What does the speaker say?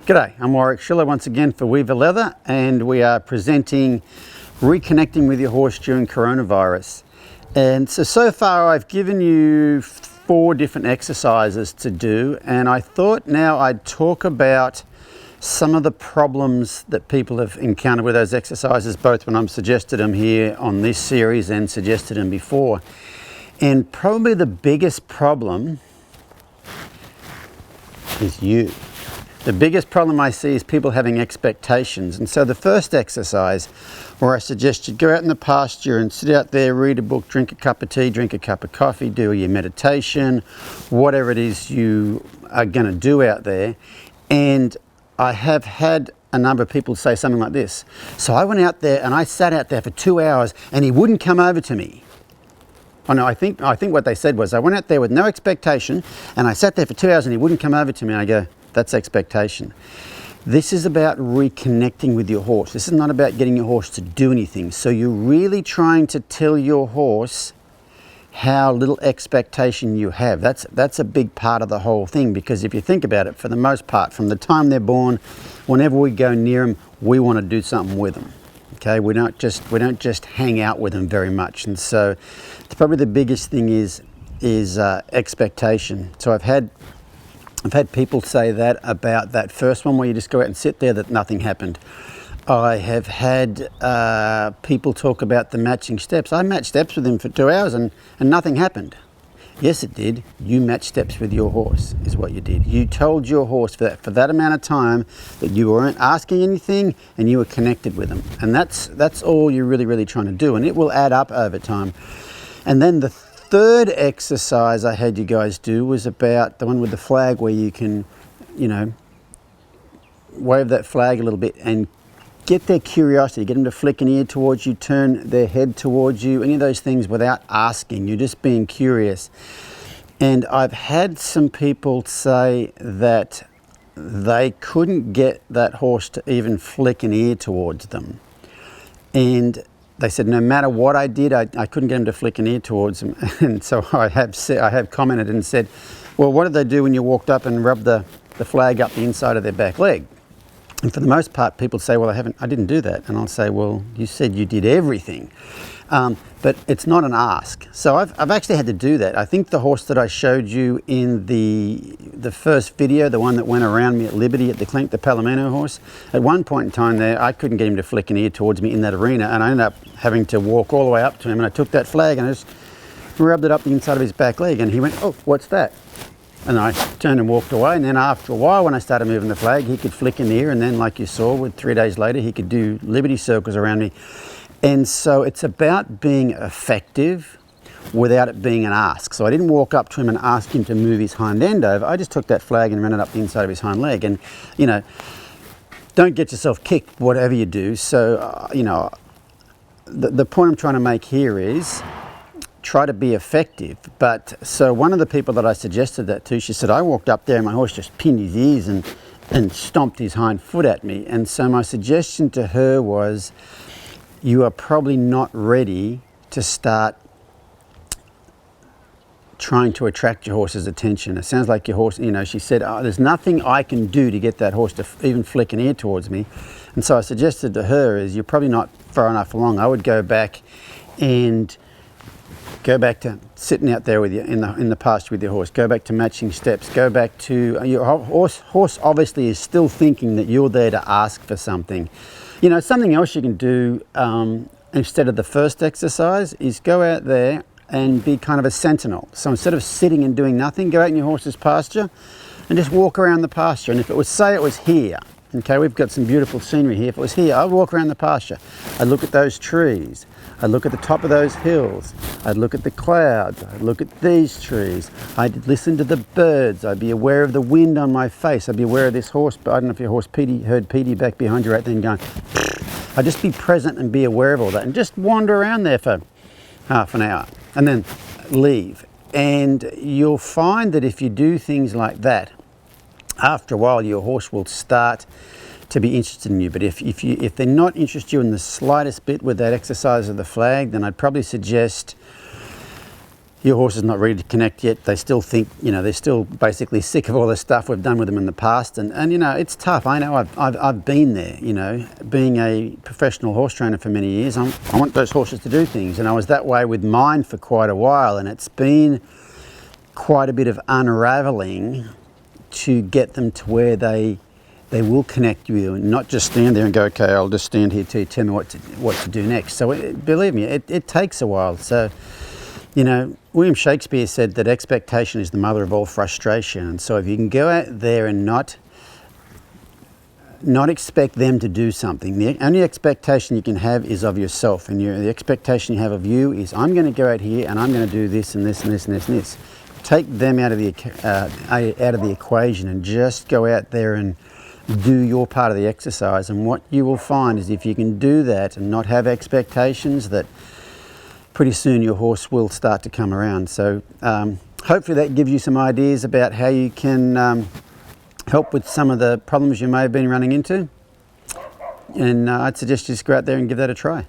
G'day, I'm Warwick once again for Weaver Leather, and we are presenting reconnecting with your horse during coronavirus. And so far I've given you 4 different exercises to do, and I thought now I'd talk about some of the problems that people have encountered with those exercises, both when I've suggested them here on this series and suggested them before. And probably the biggest problem is you. The biggest problem I see is people having expectations. And so the first exercise, where I suggest you go out in the pasture and sit out there, read a book, drink a cup of tea, drink a cup of coffee, do your meditation, whatever it is you are going to do out there. And I have had a number of people say something like this. So I went out there and I sat out there for 2 hours and he wouldn't come over to me. Oh no, I think what they said was, I went out there with no expectation and I sat there for 2 hours and he wouldn't come over to me. And I go, that's expectation. This is about reconnecting with your horse. This is not about getting your horse to do anything. So you're really trying to tell your horse how little expectation you have. That's a big part of the whole thing, because if you think about it, for the most part, from the time they're born, whenever we go near them, we want to do something with them. Okay, we don't just hang out with them very much. And so it's probably the biggest thing is expectation. So I've had people say that about that first one where you just go out and sit there, that nothing happened. I have had people talk about the matching steps. I matched steps with him for 2 hours and nothing happened. Yes, it did. You matched steps with your horse is what you did. You told your horse for that amount of time that you weren't asking anything and you were connected with them. And that's all you're really trying to do, and it will add up over time. And then the third exercise I had you guys do was about the one with the flag, where you can, wave that flag a little bit and get their curiosity, get them to flick an ear towards you, turn their head towards you, any of those things without asking. You're just being curious. And I've had some people say that they couldn't get that horse to even flick an ear towards them. And they said no matter what I did, I couldn't get him to flick an ear towards them. And so I have commented and said, well, what did they do when you walked up and rubbed the flag up the inside of their back leg? And for the most part, people say, well, I didn't do that. And I'll say, well, you said you did everything. But it's not an ask. So I've actually had to do that. I think the horse that I showed you in the first video, the one that went around me at Liberty at the Clink, the Palomino horse, at one point in time there, I couldn't get him to flick an ear towards me in that arena, and I ended up having to walk all the way up to him, and I took that flag and I just rubbed it up the inside of his back leg, and he went, oh, what's that? And I turned and walked away, and then after a while, when I started moving the flag, he could flick an ear, and then like you saw, 3 days later, he could do Liberty circles around me. And so it's about being effective without it being an ask. So I didn't walk up to him and ask him to move his hind end over. I just took that flag and ran it up the inside of his hind leg. And, don't get yourself kicked, whatever you do. So, the point I'm trying to make here is try to be effective. But so one of the people that I suggested that to, she said, I walked up there and my horse just pinned his ears and stomped his hind foot at me. And so my suggestion to her was, you are probably not ready to start trying to attract your horse's attention. It sounds like your horse, she said, oh, there's nothing I can do to get that horse to even flick an ear towards me. And so I suggested to her is, you're probably not far enough along. I would go back to sitting out there with you in the pasture with your horse. Go back to matching steps. Go back to your horse obviously is still thinking that you're there to ask for something. Something else you can do instead of the first exercise is go out there and be kind of a sentinel. So instead of sitting and doing nothing, go out in your horse's pasture and just walk around the pasture. And if it was, say it was here, okay, we've got some beautiful scenery here. If it was here, I'd walk around the pasture. I'd look at those trees. I'd look at the top of those hills. I'd look at the clouds. I'd look at these trees. I'd listen to the birds. I'd be aware of the wind on my face. I'd be aware of this horse. I don't know if your horse heard Petey back behind you right then going. I'd just be present and be aware of all that and just wander around there for half an hour and then leave. And you'll find that if you do things like that, after a while your horse will start to be interested in you. But if they're not interested in you in the slightest bit with that exercise of the flag, then I'd probably suggest your horse is not ready to connect yet. They still think, you know, they're still basically sick of all the stuff we've done with them in the past. And you know, it's tough. I know I've been there, you know, being a professional horse trainer for many years. I want those horses to do things. And I was that way with mine for quite a while. And it's been quite a bit of unraveling to get them to where they will connect with you and not just stand there and go, okay, I'll just stand here till you tell me what to do next. So believe me, it takes a while. So, you know, William Shakespeare said that expectation is the mother of all frustration. And so if you can go out there and not expect them to do something, the only expectation you can have is of yourself. And the expectation you have of you is, I'm going to go out here and I'm going to do this and this and this and this and this. Take them out of the equation and just go out there and do your part of the exercise. And what you will find is if you can do that and not have expectations, that pretty soon your horse will start to come around. So hopefully that gives you some ideas about how you can help with some of the problems you may have been running into. And I'd suggest you just go out there and give that a try.